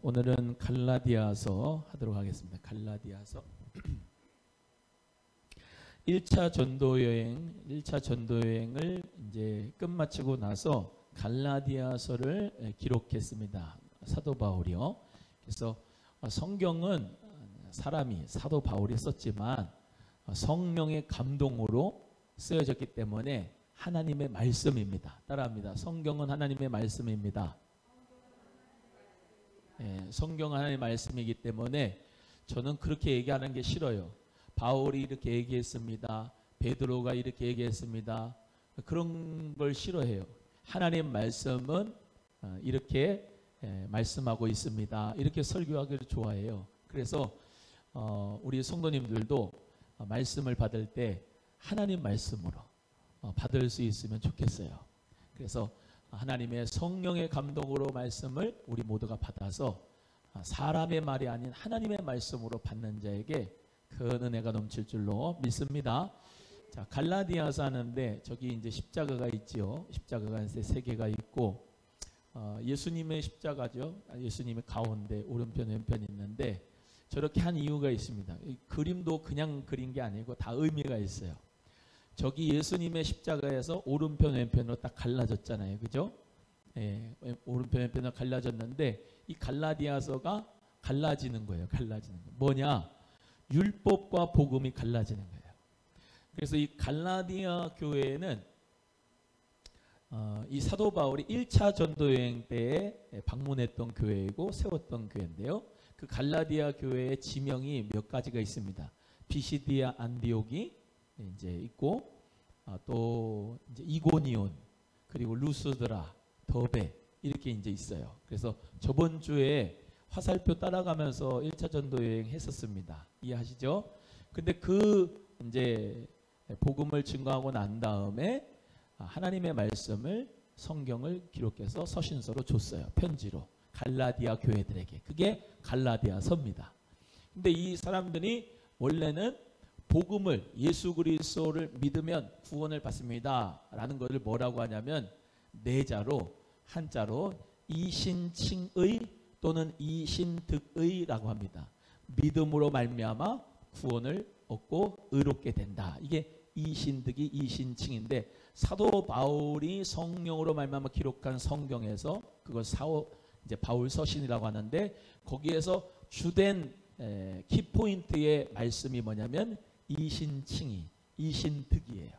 오늘은 갈라디아서 하도록 하겠습니다. 갈라디아서 1차 전도여행을 이제 끝마치고 나서 갈라디아서를 기록했습니다. 사도 바울이요. 그래서 성경은 사도 바울이 썼지만 성령의 감동으로 쓰여졌기 때문에 하나님의 말씀입니다. 따라합니다. 성경은 하나님의 말씀입니다. 성경은 하나님의 말씀이기 때문에 저는 그렇게 얘기하는 게 싫어요. 바울이 이렇게 얘기했습니다. 베드로가 이렇게 얘기했습니다. 그런 걸 싫어해요. 하나님 말씀은 이렇게 말씀하고 있습니다. 이렇게 설교하기를 좋아해요. 그래서 우리 성도님들도 말씀을 받을 때 하나님 말씀으로 받을 수 있으면 좋겠어요. 그래서 하나님의 성령의 감동으로 말씀을 우리 모두가 받아서 사람의 말이 아닌 하나님의 말씀으로 받는 자에게 큰 은혜가 넘칠 줄로 믿습니다. 자, 갈라디아서 하는데 저기 이제 십자가가 있지요. 십자가가 세 개가 있고 예수님의 십자가죠. 예수님의 가운데 오른편 왼편 있는데 저렇게 한 이유가 있습니다. 이 그림도 그냥 그린 게 아니고 다 의미가 있어요. 저기 예수님의 십자가에서 오른편 왼편으로 딱 갈라졌잖아요. 그죠? 오른편 왼편으로 갈라졌는데 이 갈라디아서가 갈라지는 거예요. 갈라지는 거. 뭐냐? 율법과 복음이 갈라지는 거예요. 그래서 이 갈라디아 교회는 이 사도 바울이 1차 전도 여행 때에 방문했던 교회이고 세웠던 교회인데요. 그 갈라디아 교회의 지명이 몇 가지가 있습니다. 비시디아 안디옥이 이제 있고 또 이제 이고니온 그리고 루스드라 더베 이렇게 이제 있어요. 그래서 저번 주에 화살표 따라가면서 1차 전도 여행 했었습니다. 이해하시죠? 근데 그 이제 복음을 증거하고 난 다음에 하나님의 말씀을 성경을 기록해서 서신서로 줬어요. 편지로 갈라디아 교회들에게. 그게 갈라디아서입니다. 근데 이 사람들이 원래는 복음을 예수 그리스도를 믿으면 구원을 받습니다 라는 것을 뭐라고 하냐면 네자로 한자로 이신칭의 또는 이신득의라고 합니다. 믿음으로 말미암아 구원을 얻고 의롭게 된다. 이게 이신득이 이신칭인데 사도 바울이 성령으로 말미암아 기록한 성경에서 그걸 이제 바울 서신이라고 하는데 거기에서 주된 키포인트의 말씀이 뭐냐면 이신칭의, 이신득이에요.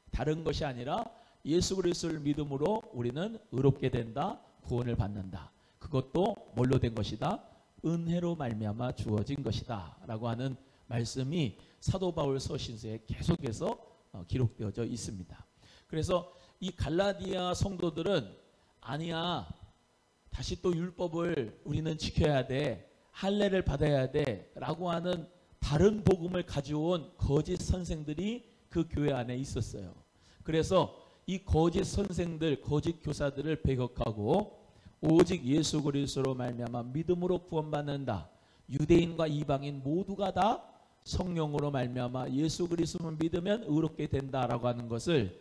다른 것이 아니라 예수 그리스도를 믿음으로 우리는 의롭게 된다, 구원을 받는다. 그것도 뭘로 된 것이다? 은혜로 말미암아 주어진 것이다 라고 하는 말씀이 사도 바울 서신서에 계속해서 기록되어져 있습니다. 그래서 이 갈라디아 성도들은 아니야, 다시 또 율법을 우리는 지켜야 돼, 할례를 받아야 돼 라고 하는 다른 복음을 가져온 거짓 선생들이 그 교회 안에 있었어요. 그래서 이 거짓 선생들, 거짓 교사들을 배격하고 오직 예수 그리스도로 말미암아 믿음으로 구원받는다. 유대인과 이방인 모두가 다 성령으로 말미암아 예수 그리스도를 믿으면 의롭게 된다라고 하는 것을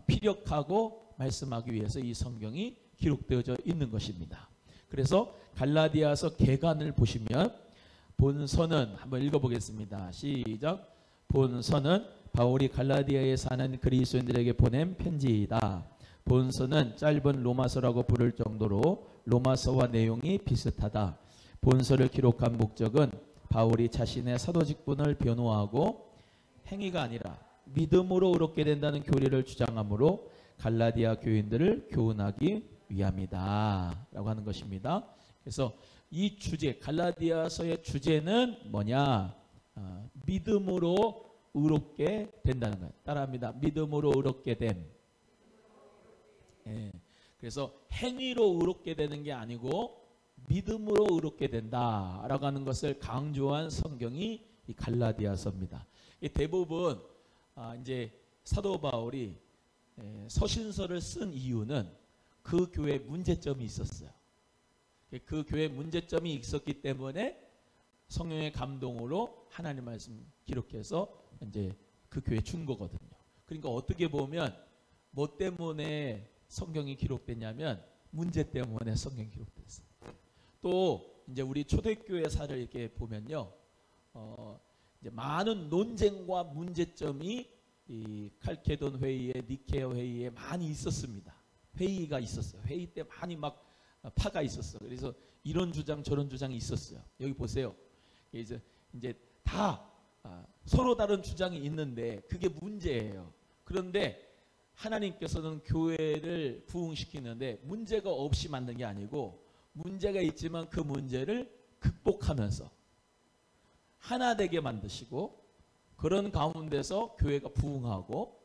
피력하고 말씀하기 위해서 이 성경이 기록되어져 있는 것입니다. 그래서 갈라디아서 개간을 보시면 본서는 한번 읽어보겠습니다. 시작. 본서는 바울이 갈라디아에 사는 그리스도인들에게 보낸 편지이다. 본서는 짧은 로마서라고 부를 정도로 로마서와 내용이 비슷하다. 본서를 기록한 목적은 바울이 자신의 사도 직분을 변호하고 행위가 아니라 믿음으로 의롭게 된다는 교리를 주장하므로 갈라디아 교인들을 교훈하기 위함이다 라고 하는 것입니다. 그래서 이 주제, 갈라디아서의 주제는 뭐냐? 믿음으로 의롭게 된다는 거예요. 따라합니다. 믿음으로 의롭게 됨. 그래서 행위로 의롭게 되는 게 아니고 믿음으로 의롭게 된다라고 하는 것을 강조한 성경이 이 갈라디아서입니다. 대부분 이제 사도 바울이 서신서를 쓴 이유는 그 교회에 문제점이 있었어요. 그 교회에 문제점이 있었기 때문에 성령의 감동으로 하나님 말씀 기록해서 이제 그 교회에 준 거거든요. 그러니까 어떻게 보면 뭐 때문에 성경이 기록됐냐면 문제 때문에 성경이 기록됐어요. 또 이제 우리 초대교회사를 이렇게 보면요, 이제 많은 논쟁과 문제점이 이 칼케돈 회의에, 니케아 회의에 많이 있었습니다. 회의가 있었어요. 회의 때 많이 막 파가 있었어요. 그래서 이런 주장 저런 주장이 있었어요. 여기 보세요. 이제 다 서로 다른 주장이 있는데 그게 문제예요. 그런데 하나님께서는 교회를 부흥시키는데 문제가 없이 만든 게 아니고 문제가 있지만 그 문제를 극복하면서 하나 되게 만드시고 그런 가운데서 교회가 부흥하고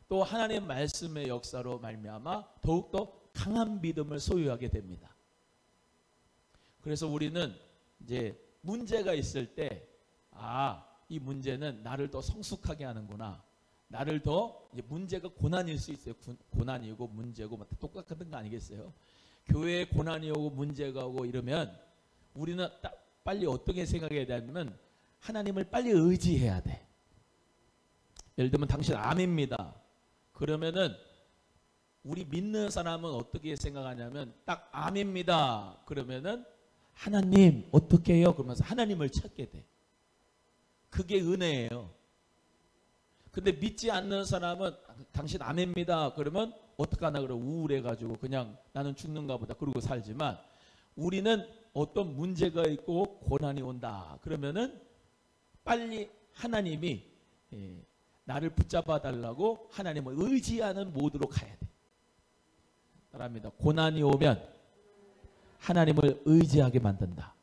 또 하나님의 말씀의 역사로 말미암아 더욱더 강한 믿음을 소유하게 됩니다. 그래서 우리는 이제 문제가 있을 때 이 문제는 나를 더 성숙하게 하는구나. 나를 더 이제 문제가 고난일 수 있어요. 고난이고 문제고 똑같은 거 아니겠어요? 교회에 고난이 오고 문제가 오고 이러면 우리는 빨리 어떻게 생각해야 되냐면 하나님을 빨리 의지해야 돼. 예를 들면 당신 암입니다. 그러면은 우리 믿는 사람은 어떻게 생각하냐면 딱 암입니다. 그러면은 하나님 어떻게 해요? 그러면서 하나님을 찾게 돼. 그게 은혜예요. 근데 믿지 않는 사람은 당신 암입니다. 그러면 어떡하나 그래 우울해가지고 그냥 나는 죽는가 보다 그러고 살지만 우리는 어떤 문제가 있고 고난이 온다. 그러면은 빨리 하나님이 나를 붙잡아 달라고 하나님을 의지하는 모드로 가야 돼. 따라합니다. 고난이 오면 하나님을 의지하게 만든다.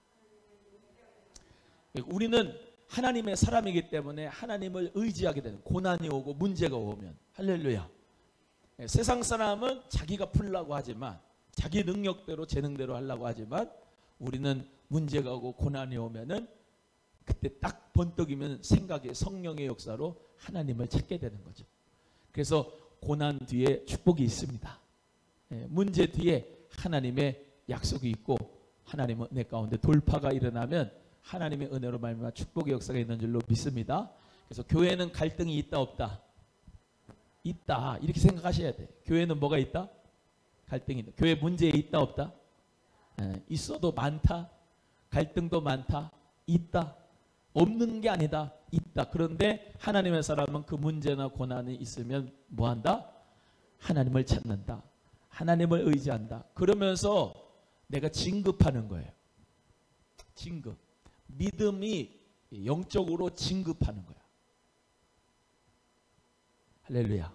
우리는 하나님의 사람이기 때문에 하나님을 의지하게 되는 고난이 오고 문제가 오면 할렐루야. 세상 사람은 자기가 풀려고 하지만 자기 능력대로 재능대로 하려고 하지만 우리는 문제가 오고 고난이 오면은 그때 딱 번뜩이면 생각의 성령의 역사로 하나님을 찾게 되는 거죠. 그래서 고난 뒤에 축복이 있습니다. 문제 뒤에 하나님의 약속이 있고 하나님의 은혜 가운데 돌파가 일어나면 하나님의 은혜로 말미암아 축복의 역사가 있는 줄로 믿습니다. 그래서 교회는 갈등이 있다 없다? 있다. 이렇게 생각하셔야 돼. 교회는 뭐가 있다? 갈등이 있다. 교회 문제에 있다 없다? 있어도 많다. 갈등도 많다. 있다. 없는 게 아니다. 있다. 그런데 하나님의 사람은 그 문제나 고난이 있으면 뭐한다? 하나님을 찾는다. 하나님을 의지한다. 그러면서 내가 진급하는 거예요. 진급. 믿음이 영적으로 진급하는 거야. 할렐루야.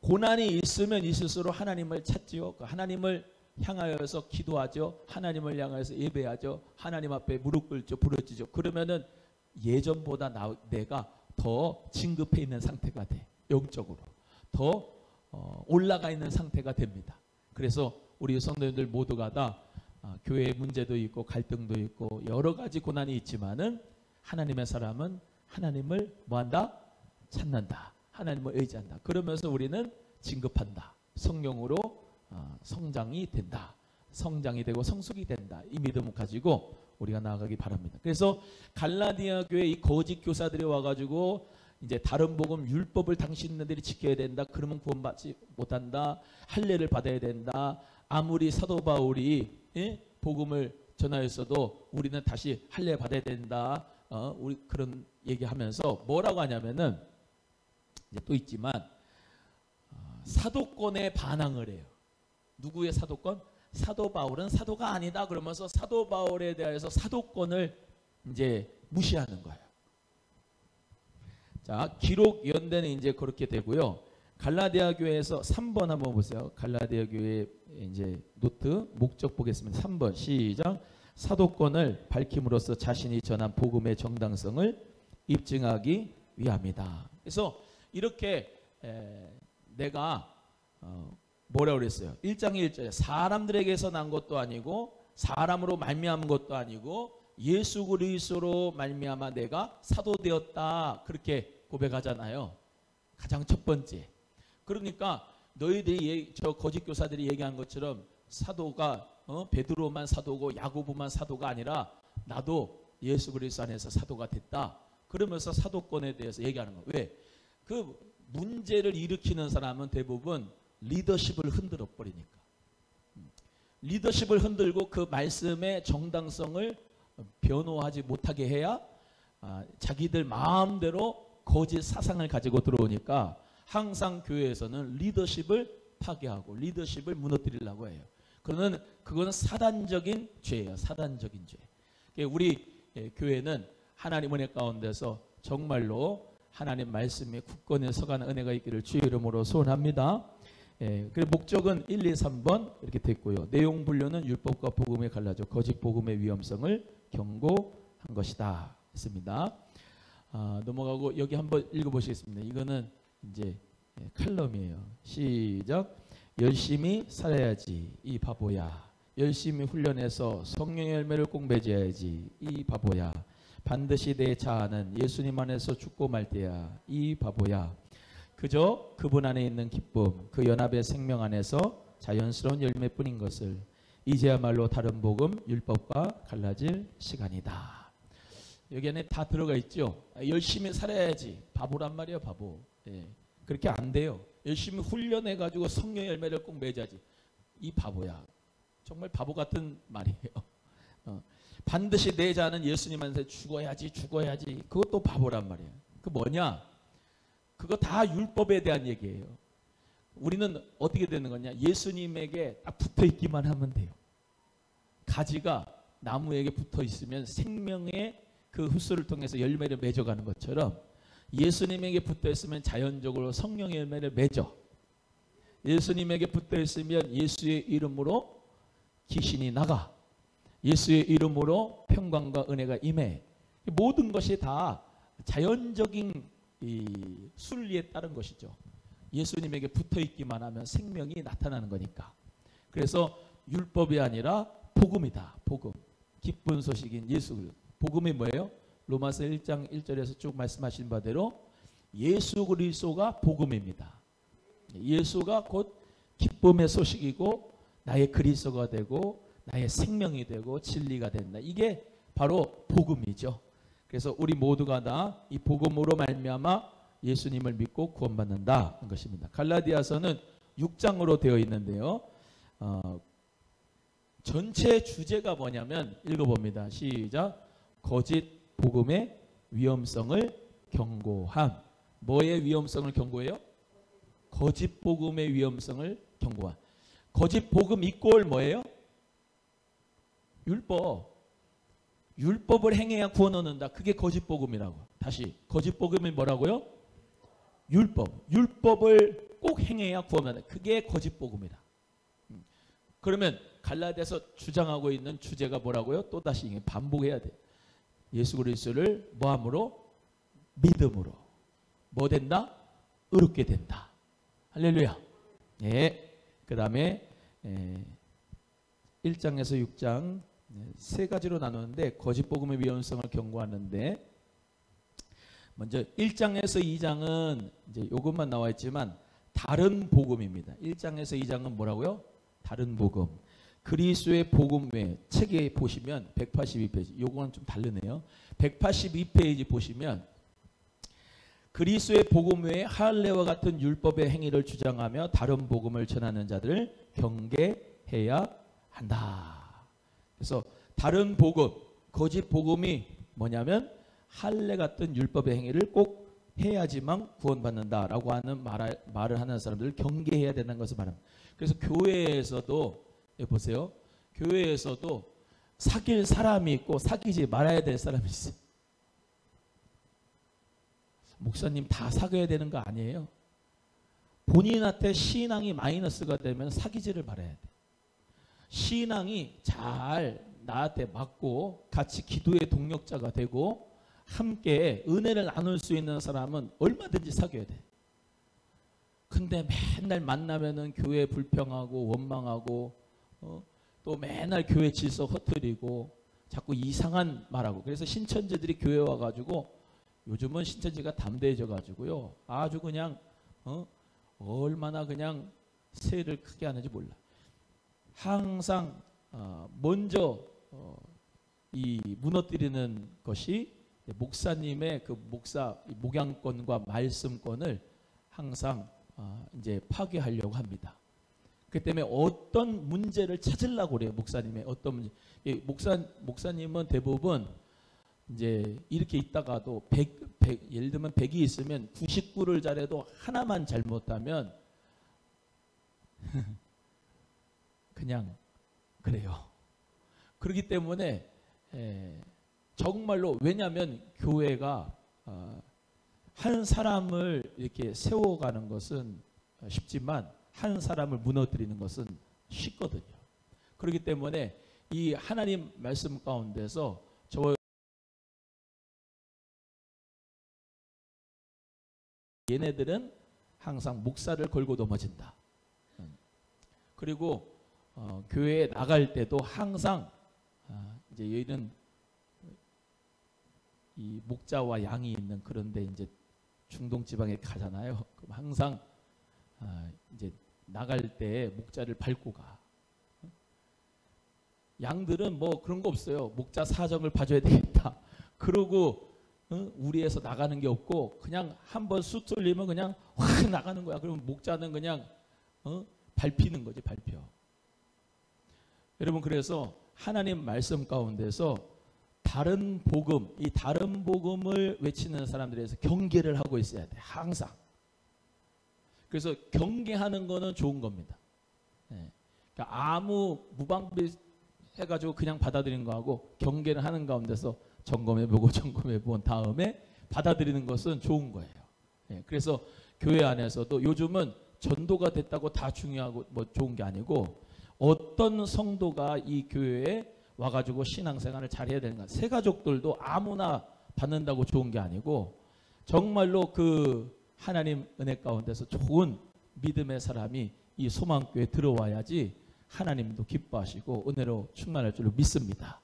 고난이 있으면 있을수록 하나님을 찾지요. 하나님을 향하여서 기도하죠. 하나님을 향하여서 예배하죠. 하나님 앞에 무릎 꿇죠. 부르짖죠. 그러면은 예전보다 내가 더 진급해 있는 상태가 돼. 영적으로. 더 올라가 있는 상태가 됩니다. 그래서 우리 성도님들 모두가 다 교회에 문제도 있고 갈등도 있고 여러 가지 고난이 있지만은 하나님의 사람은 하나님을 뭐한다? 찾는다. 하나님을 의지한다. 그러면서 우리는 진급한다. 성령으로 성장이 된다. 성장이 되고 성숙이 된다. 이 믿음을 가지고 우리가 나아가기 바랍니다. 그래서 갈라디아 교회 이 거짓 교사들이 와가지고 이제 다른 복음 율법을 당신들이 지켜야 된다. 그러면 구원받지 못한다. 할례를 받아야 된다. 아무리 사도 바울이 복음을 전하였어도 우리는 다시 할례 받아야 된다. 우리 그런 얘기하면서 뭐라고 하냐면은 이제 또 있지만 사도권에 반항을 해요. 누구의 사도권? 사도 바울은 사도가 아니다. 그러면서 사도 바울에 대해서 사도권을 이제 무시하는 거예요. 자, 기록 연대는 이제 그렇게 되고요. 갈라디아 교회에서 3번 한번 보세요. 갈라디아 교회 이제 노트 목적 보겠습니다. 3번 시작. 사도권을 밝힘으로써 자신이 전한 복음의 정당성을 입증하기 위함이다. 그래서 이렇게 내가 뭐라고 그랬어요? 1장 1절에 사람들에게서 난 것도 아니고 사람으로 말미암은 것도 아니고 예수 그리스도로 말미암아 내가 사도 되었다. 그렇게 고백하잖아요. 가장 첫 번째. 그러니까 너희들이 저 거짓 교사들이 얘기한 것처럼 사도가 베드로만 사도고 야고보만 사도가 아니라 나도 예수 그리스도 안에서 사도가 됐다. 그러면서 사도권에 대해서 얘기하는 거예요. 왜? 그 문제를 일으키는 사람은 대부분 리더십을 흔들어 버리니까. 리더십을 흔들고 그 말씀의 정당성을 변호하지 못하게 해야 자기들 마음대로 거짓 사상을 가지고 들어오니까 항상 교회에서는 리더십을 파괴하고 리더십을 무너뜨리려고 해요. 그러면 그거는 사단적인 죄예요. 사단적인 죄. 우리 교회는 하나님 은혜 가운데서 정말로 하나님 말씀에 굳건히 서가는 은혜가 있기를 주의 이름으로 소원합니다. 그 목적은 1, 2, 3번 이렇게 됐고요. 내용 분류는 율법과 복음에 갈라져 거짓 복음의 위험성을 경고한 것이다 했습니다. 넘어가고 여기 한번 읽어보시겠습니다. 이거는 이제 칼럼이에요. 시작. 열심히 살아야지 이 바보야. 열심히 훈련해서 성령의 열매를 꼭 맺어야지 이 바보야. 반드시 내 자아는 예수님 안에서 죽고 말 때야 이 바보야. 그저 그분 안에 있는 기쁨, 그 연합의 생명 안에서 자연스러운 열매뿐인 것을 이제야말로 다른 복음, 율법과 갈라질 시간이다. 여기 안에 다 들어가 있죠. 열심히 살아야지. 바보란 말이에요. 바보. 그렇게 안 돼요. 열심히 훈련해가지고 성령 열매를 꼭 맺어야지. 이 바보야. 정말 바보 같은 말이에요. 반드시 내 자는 예수님 안에서 죽어야지. 그것도 바보란 말이에요. 그 뭐냐? 그거 다 율법에 대한 얘기예요. 우리는 어떻게 되는 거냐? 예수님에게 딱 붙어 있기만 하면 돼요. 가지가 나무에게 붙어 있으면 생명의 그 흡수를 통해서 열매를 맺어가는 것처럼 예수님에게 붙어 있으면 자연적으로 성령의 열매를 맺어. 예수님에게 붙어 있으면 예수의 이름으로 귀신이 나가. 예수의 이름으로 평강과 은혜가 임해. 모든 것이 다 자연적인 이 순리에 따른 것이죠. 예수님에게 붙어 있기만 하면 생명이 나타나는 거니까. 그래서 율법이 아니라 복음이다. 복음. 기쁜 소식인 예수. 복음이 뭐예요? 로마서 1장 1절에서 쭉 말씀하신 바대로 예수 그리스도가 복음입니다. 예수가 곧 기쁨의 소식이고 나의 그리스도가 되고 나의 생명이 되고 진리가 된다. 이게 바로 복음이죠. 그래서 우리 모두가 다 이 복음으로 말미암아 예수님을 믿고 구원받는다 것입니다. 갈라디아서는 6장으로 되어 있는데요. 전체 주제가 뭐냐면 읽어봅니다. 시작. 거짓 복음의 위험성을 경고함. 뭐의 위험성을 경고해요? 거짓 복음의 위험성을 경고함. 거짓 복음 이꼴 뭐예요? 율법. 율법을 행해야 구원 얻는다. 그게 거짓 복음이라고. 다시 거짓 복음이 뭐라고요? 율법. 율법을 꼭 행해야 구원 얻는다. 그게 거짓 복음이다. 그러면 갈라디아서 주장하고 있는 주제가 뭐라고요? 또다시 반복해야 돼. 예수 그리스도를 뭐함으로? 믿음으로. 뭐 된다? 의롭게 된다. 할렐루야. 그 다음에 1장에서 6장 세 가지로 나누는데 거짓 복음의 위험성을 경고하는데 먼저 1장에서 2장은 이제 이것만 나와 있지만 다른 복음입니다. 1장에서 2장은 뭐라고요? 다른 복음. 그리스도의 복음 외에 책에 보시면 182페이지. 요거는 좀 다르네요. 182페이지 보시면 그리스도의 복음 외에 할례와 같은 율법의 행위를 주장하며 다른 복음을 전하는 자들을 경계해야 한다. 그래서 다른 복음, 거짓 복음이 뭐냐면 할례 같은 율법의 행위를 꼭 해야지만 구원받는다라고 하는 말을 하는 사람들을 경계해야 된다는 것을 말합니다. 그래서 교회에서도 보세요. 교회에서도 사귈 사람이 있고 사귀지 말아야 될 사람이 있어요. 목사님 다 사귀어야 되는 거 아니에요. 본인한테 신앙이 마이너스가 되면 사귀지를 말아야 돼. 신앙이 잘 나한테 맞고 같이 기도의 동력자가 되고 함께 은혜를 나눌 수 있는 사람은 얼마든지 사귀어야 돼. 근데 맨날 만나면은 교회 불평하고 원망하고 또 맨날 교회 질서 흐트리고 자꾸 이상한 말하고 그래서 신천지들이 교회 와가지고 요즘은 신천지가 담대해져 가지고요 아주 그냥 얼마나 그냥 세를 크게 하는지 몰라. 항상 먼저 이 무너뜨리는 것이 목사님의 그 목양권과 말씀권을 항상 이제 파괴하려고 합니다. 그 때문에 어떤 문제를 찾으려고 그래요. 목사님의 어떤 문제. 목사님은 대부분 이제 이렇게 있다가도 예를 들면 100이 있으면 99를 잘해도 하나만 잘못하면 그냥 그래요. 그렇기 때문에 정말로, 왜냐하면 교회가 한 사람을 이렇게 세워가는 것은 쉽지만 한 사람을 무너뜨리는 것은 쉽거든요. 그렇기 때문에 이 하나님 말씀 가운데서 얘네들은 항상 목사를 걸고 넘어진다. 그리고 교회에 나갈 때도 항상 이제 얘는 이 목자와 양이 있는 그런데 이제 중동 지방에 가잖아요. 그럼 항상 이제 나갈 때 목자를 밟고 가. 양들은 뭐 그런 거 없어요. 목자 사정을 봐줘야 되겠다. 그러고 우리에서 나가는 게 없고 그냥 한번 쑥 뚫리면 그냥 확 나가는 거야. 그러면 목자는 그냥 밟히는 거지, 밟혀. 여러분, 그래서 하나님 말씀 가운데서 다른 복음, 이 다른 복음을 외치는 사람들에서 경계를 하고 있어야 돼, 항상. 그래서 경계하는 거는 좋은 겁니다. 그러니까 아무 무방비 해가지고 그냥 받아들이는 거하고 경계를 하는 가운데서 점검해보고 점검해본 다음에 받아들이는 것은 좋은 거예요. 그래서 교회 안에서도 요즘은 전도가 됐다고 다 중요하고 뭐 좋은 게 아니고 어떤 성도가 이 교회에 와가지고 신앙생활을 잘해야 되는가. 새가족들도 아무나 받는다고 좋은 게 아니고 정말로 그 하나님 은혜 가운데서 좋은 믿음의 사람이 이 소망교회에 들어와야지 하나님도 기뻐하시고 은혜로 충만할 줄로 믿습니다.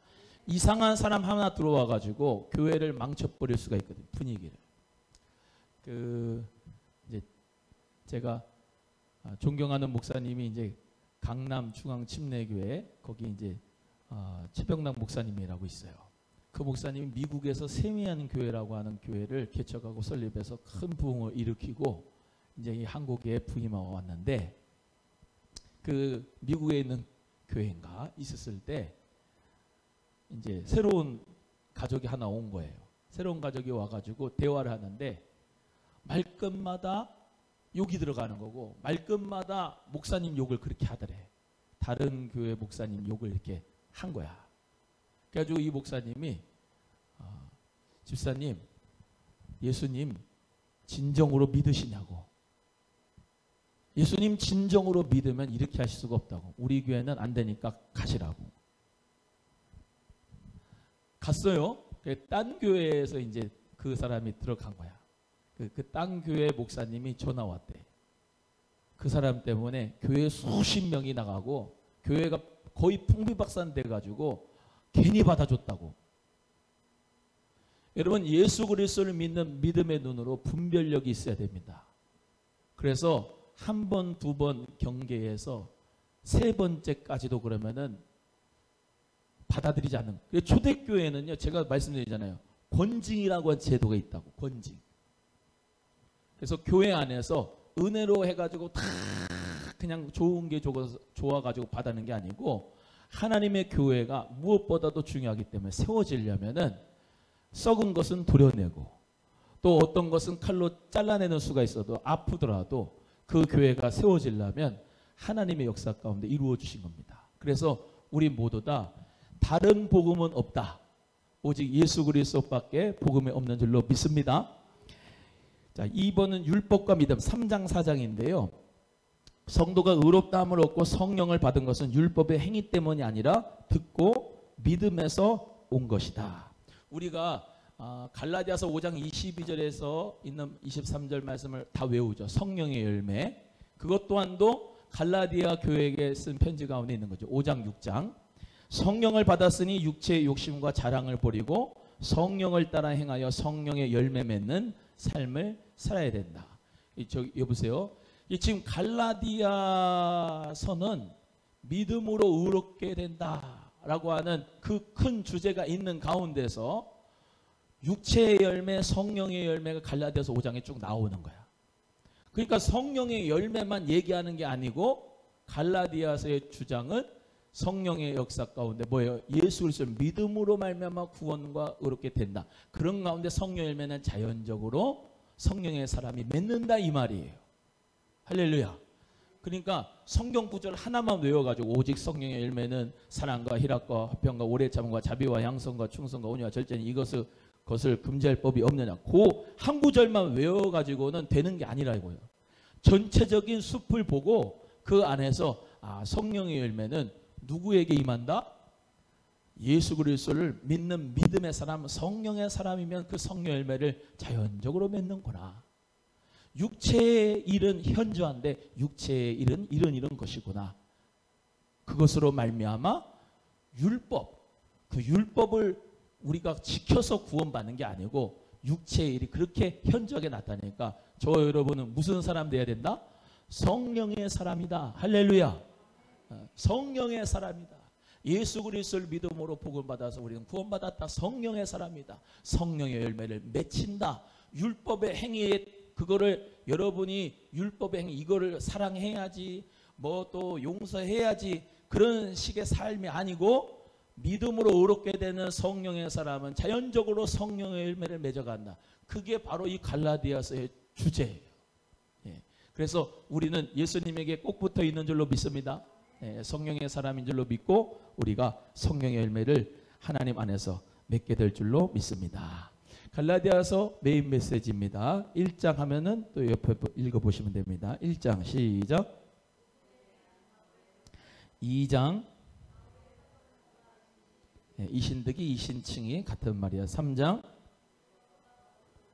이상한 사람 하나 들어와가지고 교회를 망쳐버릴 수가 있거든요. 분위기를. 이제 제가 존경하는 목사님이 이제 강남 중앙 침례교회 거기 이제 최병남 목사님이라고 있어요. 그 목사님이 미국에서 세미한 교회라고 하는 교회를 개척하고 설립해서 큰 부흥을 일으키고 이제 이 한국에 부임하고 왔는데 그 미국에 있는 교회인가 있었을 때 이제 새로운 가족이 하나 온 거예요. 새로운 가족이 와가지고 대화를 하는데 말끝마다 욕이 들어가는 거고 말끝마다 목사님 욕을 그렇게 하더래. 다른 교회 목사님 욕을 이렇게 한 거야. 그래가지고 이 목사님이 집사님, 예수님 진정으로 믿으시냐고. 예수님 진정으로 믿으면 이렇게 하실 수가 없다고. 우리 교회는 안 되니까 가시라고. 갔어요. 딴 교회에서 이제 그 사람이 들어간 거야. 그 딴 교회 목사님이 전화 왔대. 그 사람 때문에 교회 수십 명이 나가고 교회가 거의 풍비박산 돼가지고 괜히 받아줬다고. 여러분, 예수 그리스도를 믿는 믿음의 눈으로 분별력이 있어야 됩니다. 그래서 한 번, 두 번 경계해서 세 번째까지도 그러면은 받아들이지 않는. 초대교회는요, 제가 말씀드리잖아요. 권징이라고 하는 제도가 있다고. 권징. 그래서 교회 안에서 은혜로 해가지고 다 그냥 좋은 게 좋아가지고 받아는 게 아니고 하나님의 교회가 무엇보다도 중요하기 때문에 세워지려면은 썩은 것은 도려내고 또 어떤 것은 칼로 잘라내는 수가 있어도 아프더라도 그 교회가 세워지려면 하나님의 역사 가운데 이루어 주신 겁니다. 그래서 우리 모두 다 다른 복음은 없다. 오직 예수 그리스도밖에 복음이 없는 줄로 믿습니다. 자, 2번은 율법과 믿음 3장 4장인데요. 성도가 의롭다함을 얻고 성령을 받은 것은 율법의 행위 때문이 아니라 듣고 믿음에서 온 것이다. 우리가 갈라디아서 5장 22절에서 있는 23절 말씀을 다 외우죠. 성령의 열매. 그것 또한도 갈라디아 교회에게 쓴 편지 가운데 있는 거죠. 5장 6장. 성령을 받았으니 육체의 욕심과 자랑을 버리고 성령을 따라 행하여 성령의 열매 맺는 삶을 살아야 된다. 여보세요. 지금 갈라디아서는 믿음으로 의롭게 된다라고 하는 그 큰 주제가 있는 가운데서 육체의 열매, 성령의 열매가 갈라디아서 5장에 쭉 나오는 거야. 그러니까 성령의 열매만 얘기하는 게 아니고 갈라디아서의 주장은 성령의 역사 가운데 뭐예요? 예수 그리스도를 믿음으로 말미암아 구원과 의롭게 된다. 그런 가운데 성령 열매는 자연적으로 성령의 사람이 맺는다 이 말이에요. 할렐루야. 그러니까 성경 구절 하나만 외워가지고 오직 성령의 열매는 사랑과 희락과 화평과 오래 참음과 자비와 양성과 충성과 온유와 절제니 이것을 금지할 법이 없느냐. 그 한 구절만 외워가지고는 되는 게 아니라고요. 전체적인 숲을 보고 그 안에서 성령의 열매는 누구에게 임한다? 예수 그리스도를 믿는 믿음의 사람, 성령의 사람이면 그 성령 열매를 자연적으로 맺는구나. 육체의 일은 현저한데 육체의 일은 이런 것이구나. 그것으로 말미암아 율법, 그 율법을 우리가 지켜서 구원받는 게 아니고 육체의 일이 그렇게 현저하게 나타나니까 저 여러분은 무슨 사람 돼야 된다? 성령의 사람이다. 할렐루야. 성령의 사람이다. 예수 그리스도를 믿음으로 복을 받아서 우리는 구원받았다. 성령의 사람이다. 성령의 열매를 맺힌다. 율법의 행위에 그거를 여러분이 율법의 행위 이거를 사랑해야지 뭐 또 용서해야지 그런 식의 삶이 아니고 믿음으로 의롭게 되는 성령의 사람은 자연적으로 성령의 열매를 맺어간다. 그게 바로 이 갈라디아서의 주제예요. 예. 그래서 우리는 예수님에게 꼭 붙어 있는 줄로 믿습니다. 예. 성령의 사람인 줄로 믿고 우리가 성령의 열매를 하나님 안에서 맺게 될 줄로 믿습니다. 갈라디아서 메인 메시지입니다. 1장 하면은 또 옆에 읽어보시면 됩니다. 1장 시작. 2장 이신득이 이신칭이 같은 말이야. 3장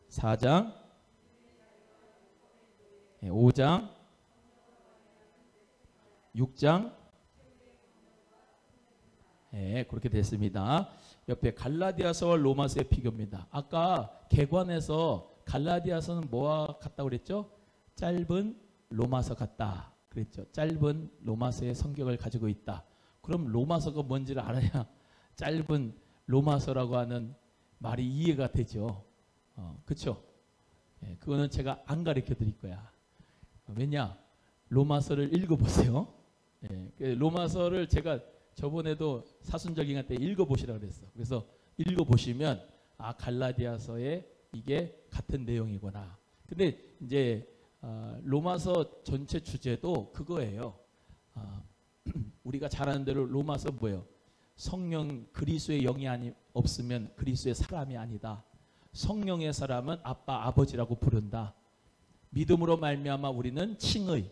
4장 5장 6장 그렇게 됐습니다. 옆에 갈라디아서와 로마서의 비교입니다. 아까 개관에서 갈라디아서는 뭐와 같다고 그랬죠? 짧은 로마서 같다 그랬죠. 짧은 로마서의 성격을 가지고 있다. 그럼 로마서가 뭔지를 알아야 짧은 로마서라고 하는 말이 이해가 되죠. 그렇죠? 그거는 제가 안 가르쳐 드릴 거야. 왜냐? 로마서를 읽어보세요. 로마서를 제가 저번에도 사순절기간 때 읽어보시라고 그랬어. 그래서 읽어보시면 갈라디아서에 이게 같은 내용이구나. 근데 이제 로마서 전체 주제도 그거예요. 우리가 잘 아는 대로 로마서 뭐예요? 성령 그리스도의 영이 없으면 그리스도의 사람이 아니다. 성령의 사람은 아빠 아버지라고 부른다. 믿음으로 말미암아 우리는 칭의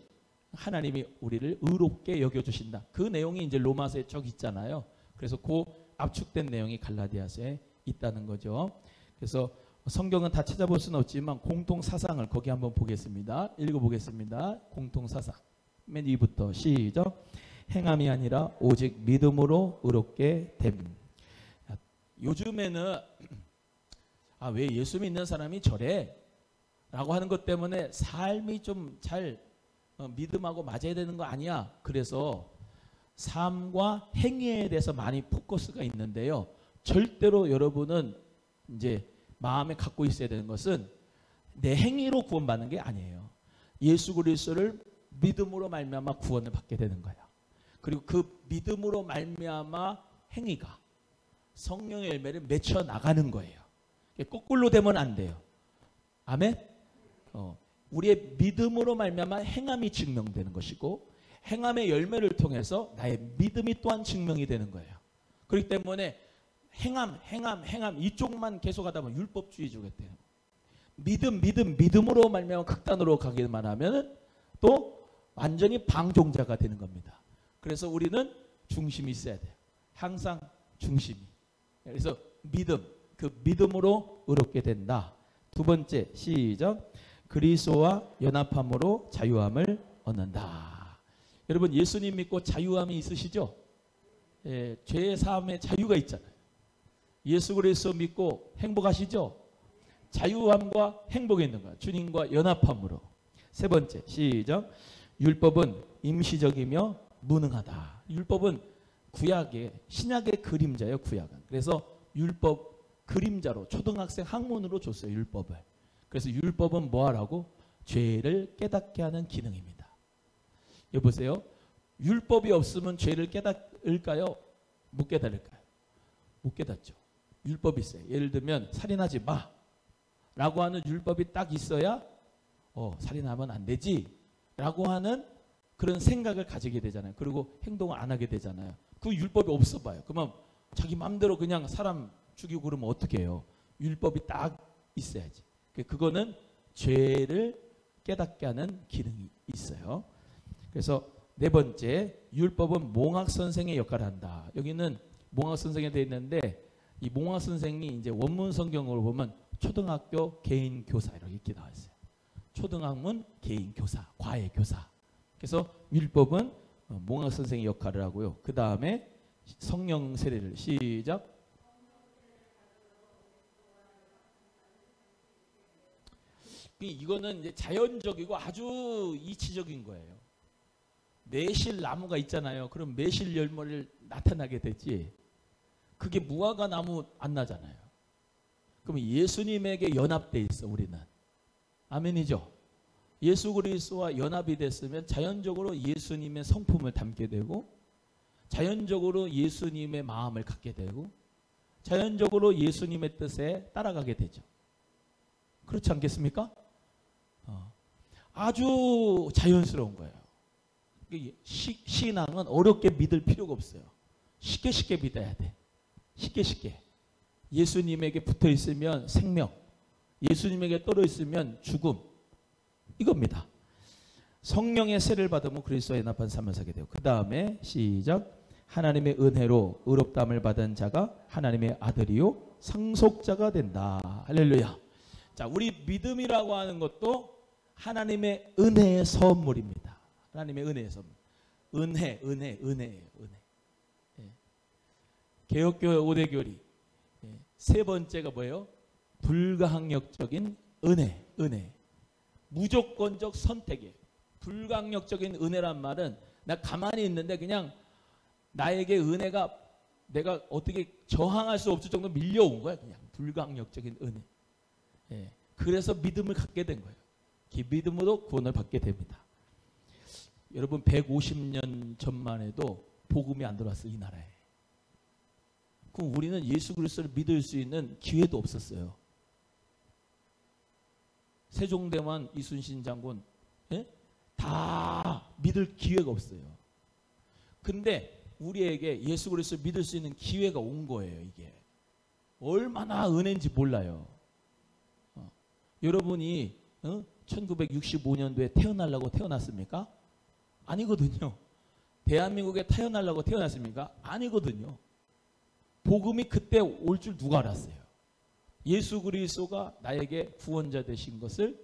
하나님이 우리를 의롭게 여겨주신다. 그 내용이 이제 로마서에 쭉 있잖아요. 그래서 그 압축된 내용이 갈라디아서에 있다는 거죠. 그래서 성경은 다 찾아볼 수는 없지만 공통 사상을 거기 한번 보겠습니다. 읽어보겠습니다. 공통 사상 맨 위부터 시작. 행함이 아니라 오직 믿음으로 의롭게 됨. 요즘에는 왜 예수 믿는 사람이 저래? 라고 하는 것 때문에 삶이 좀 잘 믿음하고 맞아야 되는 거 아니야? 그래서 삶과 행위에 대해서 많이 포커스가 있는데요. 절대로 여러분은 이제 마음에 갖고 있어야 되는 것은 내 행위로 구원받는 게 아니에요. 예수 그리스도를 믿음으로 말미암아 구원을 받게 되는 거예요. 그리고 그 믿음으로 말미암아 행위가 성령의 열매를 맺혀 나가는 거예요. 거꾸로 되면 안 돼요. 아멘? 우리의 믿음으로 말미암아 행함이 증명되는 것이고 행함의 열매를 통해서 나의 믿음이 또한 증명이 되는 거예요. 그렇기 때문에 행함 이쪽만 계속하다 보면 율법주의자가 돼요. 믿음으로 말미암아 극단으로 가기만 하면 또 완전히 방종자가 되는 겁니다. 그래서 우리는 중심이 있어야 돼요. 항상 중심이. 그래서 그 믿음으로 의롭게 된다. 두 번째 시작. 그리스도와 연합함으로 자유함을 얻는다. 여러분 예수님 믿고 자유함이 있으시죠? 죄의 사함의 자유가 있잖아요. 예수 그리스도 믿고 행복하시죠? 자유함과 행복이 있는 거야. 주님과 연합함으로. 세 번째 시작. 율법은 임시적이며 무능하다. 율법은 구약의 신약의 그림자예요. 구약은. 그래서 율법 그림자로 초등학생 학문으로 줬어요. 율법을. 그래서 율법은 뭐하라고? 죄를 깨닫게 하는 기능입니다. 여보세요. 율법이 없으면 죄를 깨달을까요? 못 깨달을까요? 못 깨닫죠. 율법이 있어요. 예를 들면 살인하지 마 라고 하는 율법이 딱 있어야 살인하면 안 되지 라고 하는 그런 생각을 가지게 되잖아요. 그리고 행동을 안 하게 되잖아요. 그 율법이 없어 봐요. 그러면 자기 마음대로 그냥 사람 죽이고 그러면 어떻게 해요? 율법이 딱 있어야지. 그거는 죄를 깨닫게 하는 기능이 있어요. 그래서 네 번째, 율법은 몽학 선생의 역할을 한다. 여기는 몽학 선생이 되어 있는데 이 몽학 선생이 이제 원문 성경으로 보면 초등학교 개인 교사 이렇게 나와 있어요. 초등학문 개인 교사, 과외 교사. 그래서 율법은 몽학 선생의 역할을 하고요. 그 다음에 성령 세례를 시작. 이거는 이제 자연적이고 아주 이치적인 거예요. 매실 나무가 있잖아요. 그럼 매실 열매를 나타나게 되지. 그게 무화과 나무 안 나잖아요. 그럼 예수님에게 연합돼 있어 우리는. 아멘이죠. 예수 그리스도와 연합이 됐으면 자연적으로 예수님의 성품을 담게 되고 자연적으로 예수님의 마음을 갖게 되고 자연적으로 예수님의 뜻에 따라가게 되죠. 그렇지 않겠습니까? 아주 자연스러운 거예요. 신앙은 어렵게 믿을 필요가 없어요. 쉽게 믿어야 돼. 쉽게. 예수님에게 붙어 있으면 생명, 예수님에게 떨어 있으면 죽음. 이겁니다. 성령의 세를 받으면 그리스도와 연합한 삶을 살게 돼요. 그 다음에 시작. 하나님의 은혜로 의롭다함을 받은 자가 하나님의 아들이요 상속자가 된다. 할렐루야. 자, 우리 믿음이라고 하는 것도 하나님의 은혜의 선물입니다. 하나님의 은혜의 선물. 은혜예요. 예. 개혁교회 5대 교리. 세 번째가 뭐예요? 불가항력적인 은혜. 무조건적 선택이에요. 불가항력적인 은혜란 말은 나 가만히 있는데 그냥 나에게 은혜가 내가 어떻게 저항할 수 없을 정도로 밀려온 거야. 그냥 불가항력적인 은혜. 예. 그래서 믿음을 갖게 된 거예요. 그 믿음으로 구원을 받게 됩니다. 여러분 150년 전만 해도 복음이 안 들어왔어요. 이 나라에. 그럼 우리는 예수 그리스도를 믿을 수 있는 기회도 없었어요. 세종대왕 이순신 장군 다 믿을 기회가 없어요. 근데 우리에게 예수 그리스도를 믿을 수 있는 기회가 온 거예요. 이게 얼마나 은혜인지 몰라요. 여러분이 1965년도에 태어나려고 태어났습니까? 아니거든요. 대한민국에 태어나려고 태어났습니까? 아니거든요. 복음이 그때 올 줄 누가 알았어요? 예수 그리스도가 나에게 구원자 되신 것을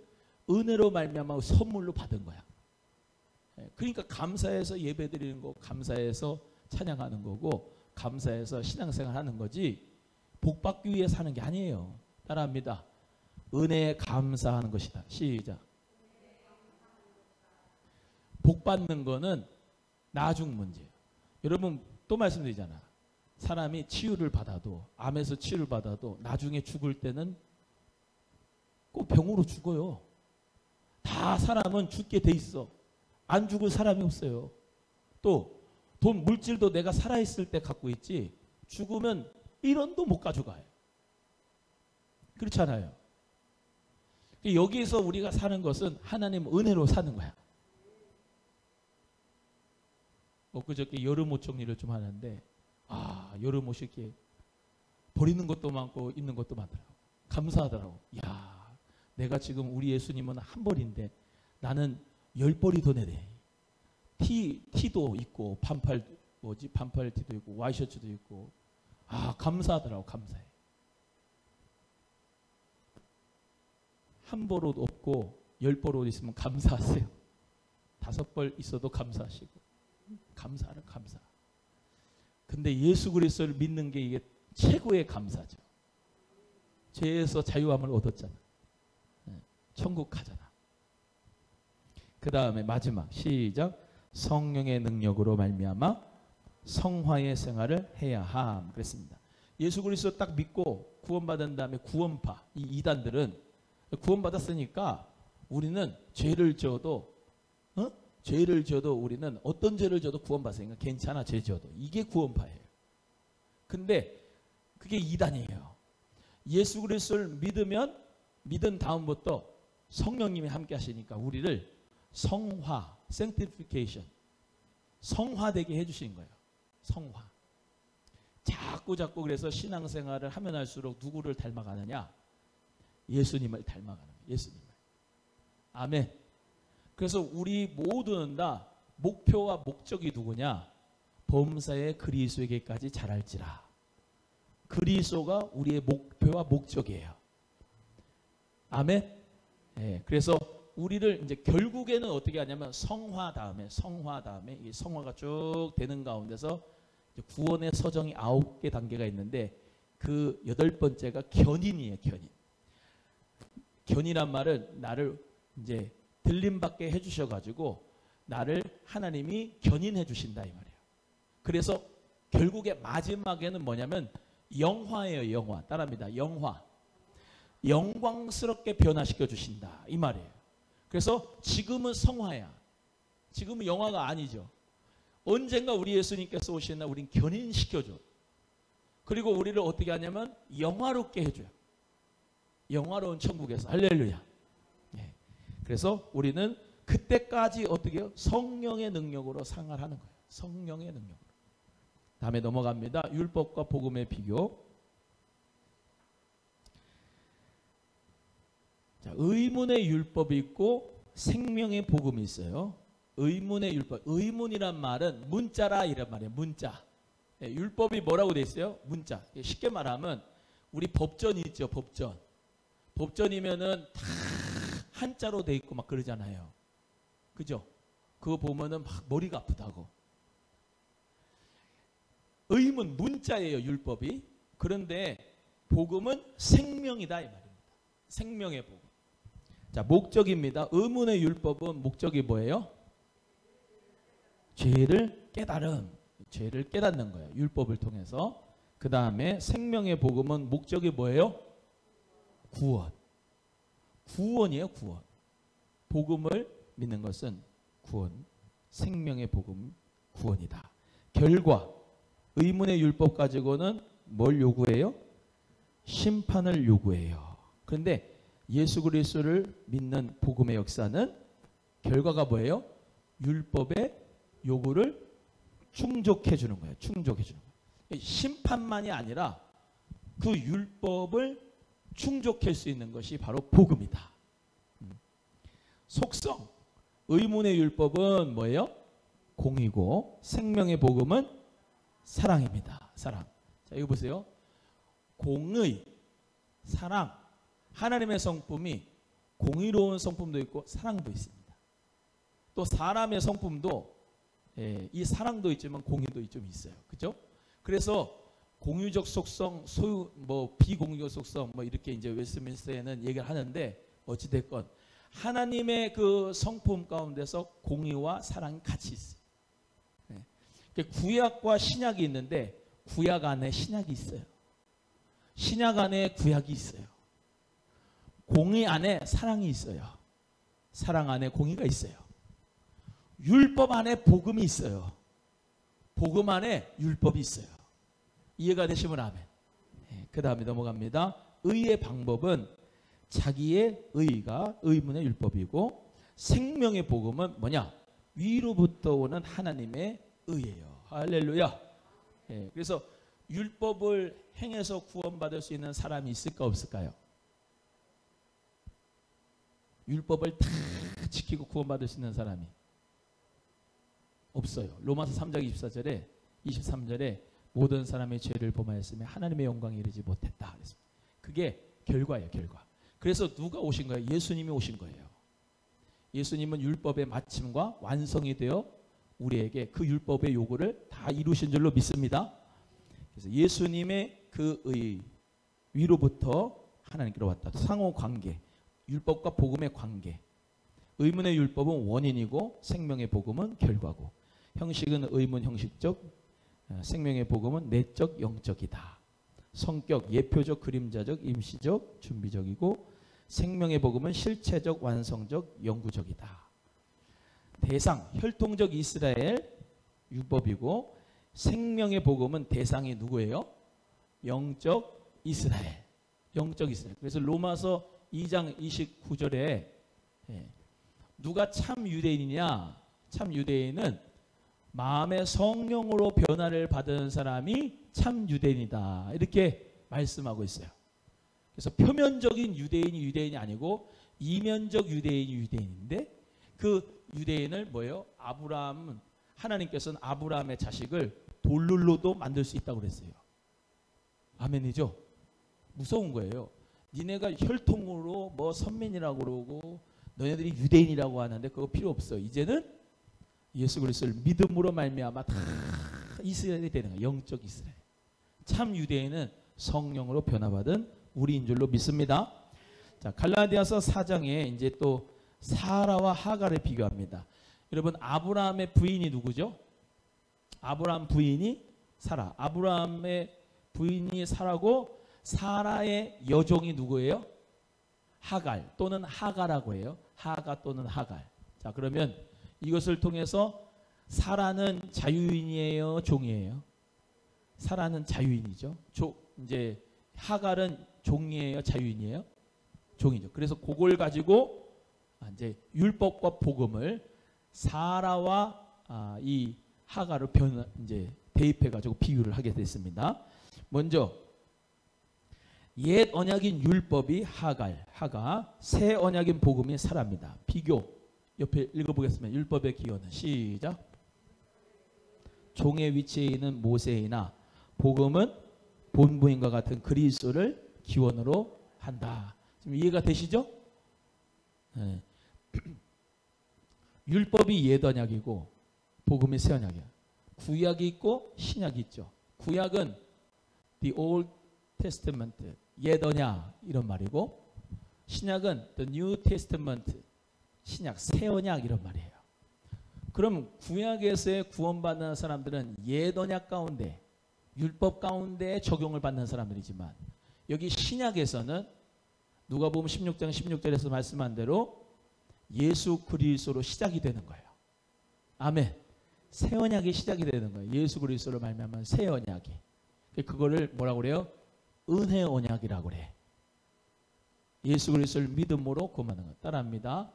은혜로 말미암아 선물로 받은 거야. 그러니까 감사해서 예배드리는 거, 감사해서 찬양하는 거고, 감사해서 신앙생활 하는 거지 복 받기 위해 사는 게 아니에요. 따라합니다. 은혜에 감사하는 것이다. 시작. 복 받는 거는 나중 문제예요. 여러분 또 말씀드리잖아. 사람이 치유를 받아도, 암에서 치유를 받아도 나중에 죽을 때는 꼭 병으로 죽어요. 다 사람은 죽게 돼 있어. 안 죽을 사람이 없어요. 또 돈, 물질도 내가 살아있을 때 갖고 있지 죽으면 1원도 못 가져가요. 그렇잖아요. 여기에서 우리가 사는 것은 하나님 은혜로 사는 거야. 엊그저께 여름 옷 정리를 좀 하는데 여름 옷이 이렇게 버리는 것도 많고 있는 것도 많더라고. 감사하더라고. 야, 내가 지금 우리 예수님은 한 벌인데 나는 10벌이 더 내네. 티도 있고 반팔 티도 있고 와이셔츠도 있고. 감사하더라고. 감사해. 한 벌 옷 없고 10벌 옷 있으면 감사하세요. 5벌 있어도 감사하시고. 감사하는 감사. 근데 예수 그리스도를 믿는 게 이게 최고의 감사죠. 죄에서 자유함을 얻었잖아. 천국 가잖아. 그 다음에 마지막 시작. 성령의 능력으로 말미암아 성화의 생활을 해야 함. 그랬습니다. 예수 그리스도 딱 믿고 구원받은 다음에 구원파, 이 이단들은 구원받았으니까 우리는 죄를 지어도 죄를 져도 우리는 어떤 죄를 져도 구원받으니까 괜찮아, 죄 져도. 이게 구원파예요. 근데 그게 이단이에요. 예수 그리스도를 믿은 다음부터 성령님이 함께 하시니까 우리를 성화, sanctification, 성화되게 해주신 거예요. 성화. 자꾸 그래서 신앙생활을 하면 할수록 누구를 닮아가느냐? 예수님을 닮아가는 거예요. 예수님을. 아멘. 그래서 우리 모두는 다 목표와 목적이 누구냐? 범사의 그리스도에게까지 자랄지라. 그리스도가 우리의 목표와 목적이에요. 아멘. 네, 그래서 우리를 이제 결국에는 어떻게 하냐면 성화 다음에 이 성화가 쭉 되는 가운데서 구원의 서정이 9개 단계가 있는데 그 8번째가 견인이에요. 견인란 말은 나를 이제 들림받게 해주셔가지고 나를 하나님이 견인해 주신다 이 말이에요. 그래서 결국에 마지막에는 뭐냐면 영화예요. 영화. 따라합니다. 영화. 영광스럽게 변화시켜 주신다 이 말이에요. 그래서 지금은 성화야. 지금은 영화가 아니죠. 언젠가 우리 예수님께서 오신 날 우린 견인시켜줘. 그리고 우리를 어떻게 하냐면 영화롭게 해줘요. 영화로운 천국에서. 할렐루야. 예. 그래서 우리는 그때까지 어떻게 해요? 성령의 능력으로 생활하는 거예요. 성령의 능력으로. 다음에 넘어갑니다. 율법과 복음의 비교. 자, 의문의 율법이 있고 생명의 복음이 있어요. 의문의 율법. 의문이란 말은 문자라 이란 말이에요. 문자. 예, 율법이 뭐라고 돼 있어요? 문자. 쉽게 말하면 우리 법전이 있죠. 법전. 법전이면은 다 한자로 돼 있고 막 그러잖아요. 그죠? 그거 보면은 막 머리가 아프다고. 의문 문자예요. 율법이. 그런데 복음은 생명이다 이 말입니다. 생명의 복음. 자, 목적입니다. 의문의 율법은 목적이 뭐예요? 죄를 깨닫는 거예요. 율법을 통해서. 그 다음에 생명의 복음은 목적이 뭐예요? 구원. 구원이에요. 구원. 복음을 믿는 것은 구원. 생명의 복음 구원이다. 결과. 의문의 율법 가지고는 뭘 요구해요? 심판을 요구해요. 그런데 예수 그리스도를 믿는 복음의 역사는 결과가 뭐예요? 율법의 요구를 충족해 주는 거예요. 충족해 주는 거예요. 심판만이 아니라 그 율법을 충족할 수 있는 것이 바로 복음이다. 속성. 의문의 율법은 뭐예요? 공의고 생명의 복음은 사랑입니다. 사랑. 자, 이거 보세요. 공의, 사랑. 하나님의 성품이 공의로운 성품도 있고 사랑도 있습니다. 또 사람의 성품도 이 사랑도 있지만 공의도 좀 있어요. 그죠? 그래서 공유적 속성, 비공유적 속성 이렇게 이제 웨스트민스터에는 얘기를 하는데 어찌 됐건 하나님의 그 성품 가운데서 공의와 사랑이 같이 있어요. 구약과 신약이 있는데 구약 안에 신약이 있어요. 신약 안에 구약이 있어요. 공의 안에 사랑이 있어요. 사랑 안에 공의가 있어요. 율법 안에 복음이 있어요. 복음 안에 율법이 있어요. 이해가 되시면 아멘. 그 다음에 넘어갑니다. 의의 방법은 자기의 의가 의문의 율법이고 생명의 복음은 뭐냐? 위로부터 오는 하나님의 의예요. 할렐루야. 그래서 율법을 행해서 구원받을 수 있는 사람이 있을까 없을까요? 율법을 다 지키고 구원받을 수 있는 사람이 없어요. 로마서 3장 23절에 모든 사람의 죄를 범하였으며 하나님의 영광에 이르지 못했다. 그랬습니다. 그게 결과예요. 결과. 그래서 누가 오신 거예요? 예수님이 오신 거예요. 예수님은 율법의 마침과 완성이 되어 우리에게 그 율법의 요구를 다 이루신 줄로 믿습니다. 그래서 예수님의 그 의 위로부터 하나님께로 왔다. 상호관계. 율법과 복음의 관계. 의문의 율법은 원인이고 생명의 복음은 결과고. 형식은 의문 형식적, 생명의 복음은 내적 영적이다. 성격 예표적, 그림자적, 임시적, 준비적이고 생명의 복음은 실체적, 완성적, 영구적이다. 대상, 혈통적 이스라엘 율법이고, 생명의 복음은 대상이 누구예요? 영적 이스라엘. 영적 이스라엘. 그래서 로마서 2장 29절에 누가 참 유대인이냐? 참 유대인은 마음의 성령으로 변화를 받은 사람이 참 유대인이다. 이렇게 말씀하고 있어요. 그래서 표면적인 유대인이 아니고 이면적 유대인이 유대인인데, 그 유대인을 뭐예요? 하나님께서는 아브라함의 자식을 돌로도 만들 수 있다고 그랬어요. 아멘이죠? 무서운 거예요. 니네가 혈통으로 뭐 선민이라고 그러고 너네들이 유대인이라고 하는데 그거 필요 없어. 이제는 예수 그리스도를 믿음으로 말미암아 다 이스라엘이 되는 거예요. 영적 이스라엘. 참 유대인은 성령으로 변화받은 우리인 줄로 믿습니다. 자, 갈라디아서 4장에 이제 또 사라와 하갈을 비교합니다. 여러분, 아브라함의 부인이 누구죠? 아브라함 부인이 사라. 아브라함의 부인이 사라고, 사라의 여종이 누구예요? 하갈 또는 하가라고 해요. 하가 또는 하갈. 자, 그러면 이것을 통해서 사라는 자유인이에요, 종이에요? 사라는 자유인이죠. 이제 하갈은 종이에요, 자유인이에요? 종이죠. 그래서 그걸 가지고 이제 율법과 복음을 사라와 이 하갈을 이제 대입해 가지고 비유를 하게 됐습니다. 먼저 옛 언약인 율법이 하가, 새 언약인 복음이 사라입니다. 비교 옆에 읽어보겠습니다. 율법의 기원은 시작. 종의 위치에 있는 모세이나 복음은 본부인과 같은 그리스도를 기원으로 한다. 지금 이해가 되시죠? 네. 율법이 옛 언약이고 복음이 새 언약이야. 구약이 있고 신약이 있죠. 구약은 the Old Testament, 옛 언약 이런 말이고, 신약은 the New Testament, 신약, 새 언약 이런 말이에요. 그럼 구약에서의 구원받는 사람들은 옛 언약 가운데, 율법 가운데 적용을 받는 사람들이지만, 여기 신약에서는 누가복음 16장 16절에서 말씀한 대로 예수 그리스도로 시작이 되는 거예요. 아멘. 새 언약이 시작이 되는 거예요. 예수 그리스도로 말미암은 새 언약이. 그거를 뭐라고 그래요? 은혜 언약이라고 그래. 예수 그리스도를 믿음으로 구원하는 것. 따라합니다.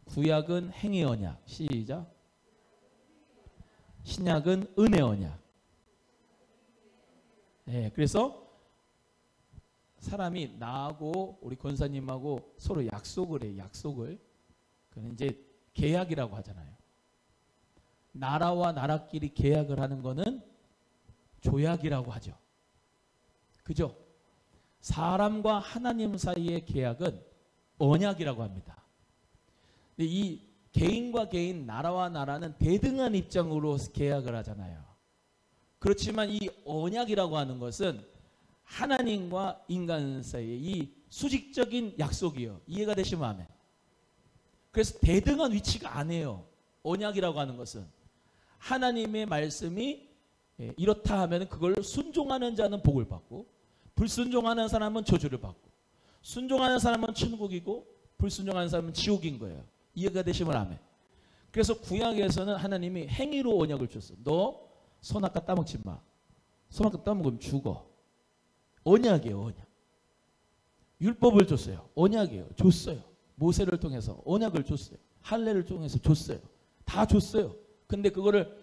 구약은 행위 언약. 시작. 신약은 은혜 언약. 네, 그래서 사람이 나하고 우리 권사님하고 서로 약속을 해요. 약속을. 그건 이제 계약이라고 하잖아요. 나라와 나라끼리 계약을 하는 거는 조약이라고 하죠. 그죠? 사람과 하나님 사이의 계약은 언약이라고 합니다. 근데 이 개인과 개인, 나라와 나라는 대등한 입장으로 계약을 하잖아요. 그렇지만 이 언약이라고 하는 것은 하나님과 인간 사이의 이 수직적인 약속이요. 이해가 되시면 아멘. 그래서 대등한 위치가 아니에요. 언약이라고 하는 것은 하나님의 말씀이 이렇다 하면 그걸 순종하는 자는 복을 받고, 불순종하는 사람은 저주를 받고, 순종하는 사람은 천국이고 불순종하는 사람은 지옥인 거예요. 이해가 되시면 아멘. 그래서 구약에서는 하나님이 행위로 언약을 줬어. 너 선악과 따먹지 마. 선악과 따먹으면 죽어. 언약이에요, 언약. 율법을 줬어요. 언약이에요. 줬어요. 모세를 통해서 언약을 줬어요. 할례를 통해서 줬어요. 다 줬어요. 근데 그거를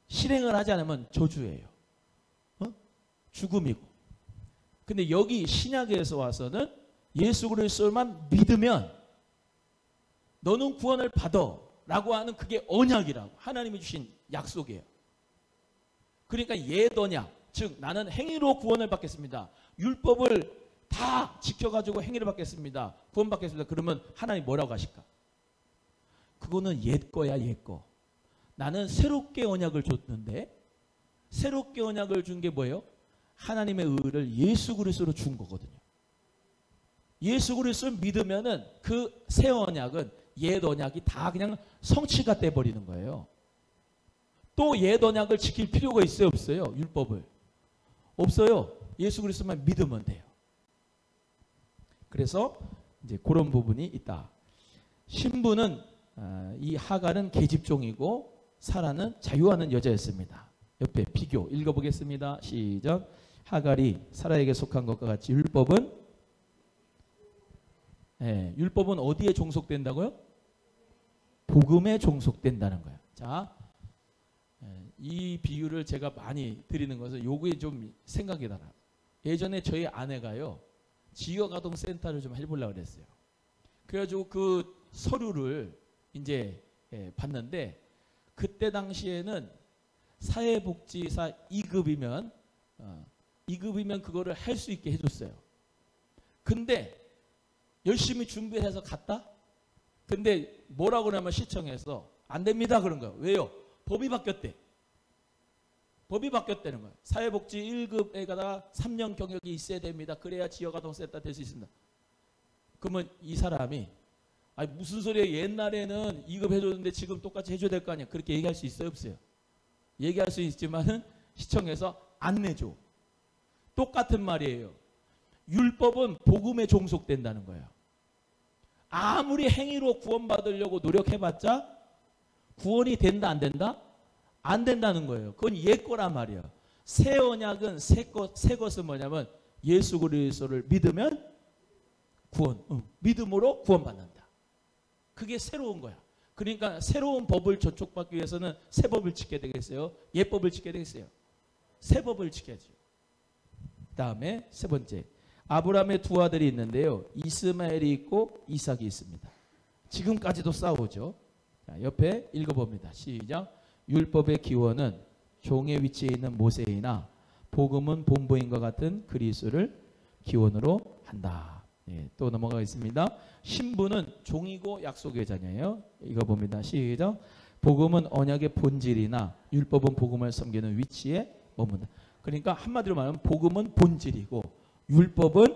실행을 하지 않으면 저주예요. 죽음이고. 근데 여기 신약에서 와서는 예수 그리스도만 믿으면 너는 구원을 받아 라고 하는 그게 언약이라고, 하나님이 주신 약속이에요. 그러니까 옛 언약, 즉 나는 행위로 구원을 받겠습니다. 율법을 다 지켜가지고 행위를 받겠습니다. 구원 받겠습니다. 그러면 하나님 뭐라고 하실까? 그거는 옛 거야, 옛 거. 나는 새롭게 언약을 줬는데, 새롭게 언약을 준 게 뭐예요? 하나님의 의를 예수 그리스도로 준 거거든요. 예수 그리스도를 믿으면은 그 새 언약은 옛 언약이 다 그냥 성취가 돼 버리는 거예요. 또 옛 언약을 지킬 필요가 있어요, 없어요? 율법을. 없어요. 예수 그리스도만 믿으면 돼요. 그래서 이제 그런 부분이 있다. 신부는 이 하갈은 계집종이고 사라는 자유하는 여자였습니다. 옆에 비교 읽어보겠습니다. 시작. 하갈이 사라에게 속한 것과 같이 율법은 율법은 어디에 종속된다고요? 복음에 종속된다는 거예요. 자, 이 비유를 제가 많이 드리는 것은 요거에 좀 생각이 나라. 예전에 저희 아내가요 지역아동센터를 좀 해보려고 그랬어요. 그래가지고 그 서류를 이제 봤는데 그때 당시에는 사회복지사 2급이면 그거를 할 수 있게 해줬어요. 근데 열심히 준비해서 갔다. 근데 뭐라고 그러냐면 시청에서 안 됩니다 그런 거예요. 왜요? 법이 바뀌었대. 법이 바뀌었다는 거예요. 사회복지 1급에 가다가 3년 경력이 있어야 됩니다. 그래야 지역아동센터 될 수 있습니다. 그러면 이 사람이 아니 무슨 소리예요? 옛날에는 2급 해줬는데 지금 똑같이 해줘야 될 거 아니야. 그렇게 얘기할 수 있어요? 없어요? 얘기할 수 있지만은 시청에서 안 내줘. 똑같은 말이에요. 율법은 복음에 종속된다는 거예요. 아무리 행위로 구원받으려고 노력해봤자 구원이 된다 안 된다? 안 된다는 거예요. 그건 옛 거란 말이에요. 새 언약은 새 것은 뭐냐면 예수 그리스도를 믿으면 구원, 믿음으로 구원받는다. 그게 새로운 거야. 그러니까 새로운 법을 저촉받기 위해서는 새 법을 지켜야 되겠어요? 옛 법을 지켜야 되겠어요? 새 법을 지켜야지. 다음에 세 번째, 아브라함의 두 아들이 있는데요. 이스마엘이 있고 이삭이 있습니다. 지금까지도 싸우죠. 자, 옆에 읽어봅니다. 시작. 율법의 기원은 종의 위치에 있는 모세이나 복음은 본보인과 같은 그리스도를 기원으로 한다. 또 넘어가겠습니다. 신부는 종이고 약속의 자녀예요. 읽어봅니다. 시작. 복음은 언약의 본질이나 율법은 복음을 섬기는 위치에 머문다. 그러니까 한마디로 말하면 복음은 본질이고 율법은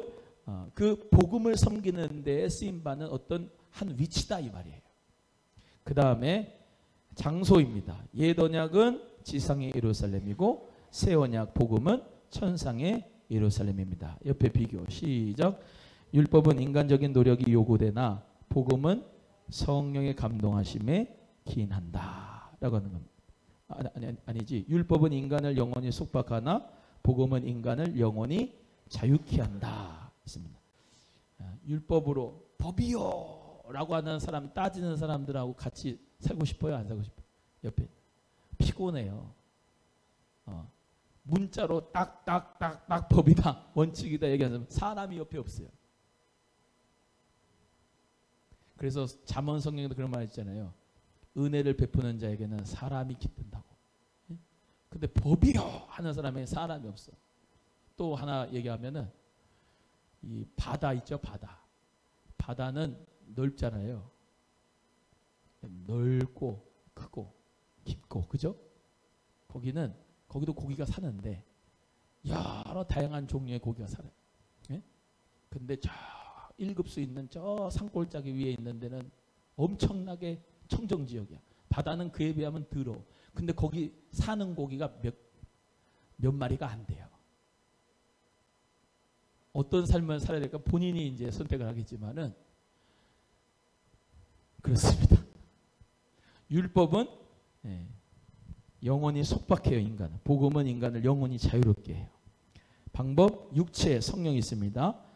그 복음을 섬기는 데에 쓰임받는 어떤 한 위치다 이 말이에요. 그 다음에 장소입니다. 옛 언약은 지상의 예루살렘이고 새 언약 복음은 천상의 예루살렘입니다. 옆에 비교 시작. 율법은 인간적인 노력이 요구되나 복음은 성령의 감동하심에 기인한다 라고 하는 겁니다. 아니지. 율법은 인간을 영원히 속박하나 복음은 인간을 영원히 자유케 한다 했습니다. 율법으로 법이요 라고 하는 사람, 따지는 사람들하고 같이 살고 싶어요? 안 살고 싶어요? 옆에 피곤해요. 문자로 딱딱딱딱 법이다 원칙이다 얘기하는 사람이 옆에 없어요. 그래서 잠언 성경에도 그런 말 있잖아요. 은혜를 베푸는 자에게는 사람이 깃든다고. 근데 법이요 하는 사람에 사람이 없어. 또 하나 얘기하면은 이 바다 있죠, 바다. 바다는 넓잖아요. 넓고 크고 깊고 그죠? 거기도 고기가 사는데 여러 다양한 종류의 고기가 살아요. 예? 근데 저 1급수 있는 저 산골짜기 위에 있는 데는 엄청나게 청정지역이야. 바다는 그에 비하면 더러워. 근데 거기 사는 고기가 몇 마리가 안 돼요. 어떤 삶을 살아야 될까 본인이 이제 선택을 하겠지만은 그렇습니다. 율법은 영원히 속박해요, 인간은. 복음은 인간을 영원히 자유롭게 해요. 방법, 육체, 성령이 있습니다.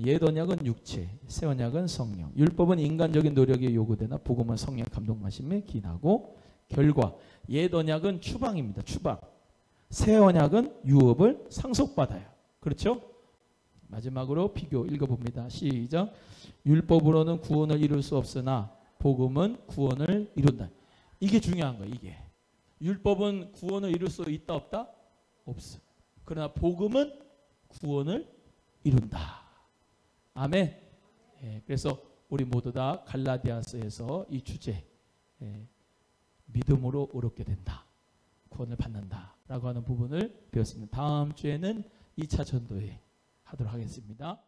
옛 언약은 육체, 새 언약은 성령. 율법은 인간적인 노력이 요구되나 복음은 성령 감동하심에 기인하고 결과, 옛 언약은 추방입니다. 추방. 새 언약은 유업을 상속받아요. 그렇죠? 마지막으로 비교 읽어봅니다. 시작. 율법으로는 구원을 이룰 수 없으나 복음은 구원을 이룬다. 이게 중요한 거예요. 이게. 율법은 구원을 이룰 수 있다 없다? 없어. 그러나 복음은 구원을 이룬다. 아멘. 그래서 우리 모두 다 갈라디아서에서 이 주제 믿음으로 의롭게 된다. 구원을 받는다. 라고 하는 부분을 배웠습니다. 다음 주에는 2차 전도회 하도록 하겠습니다.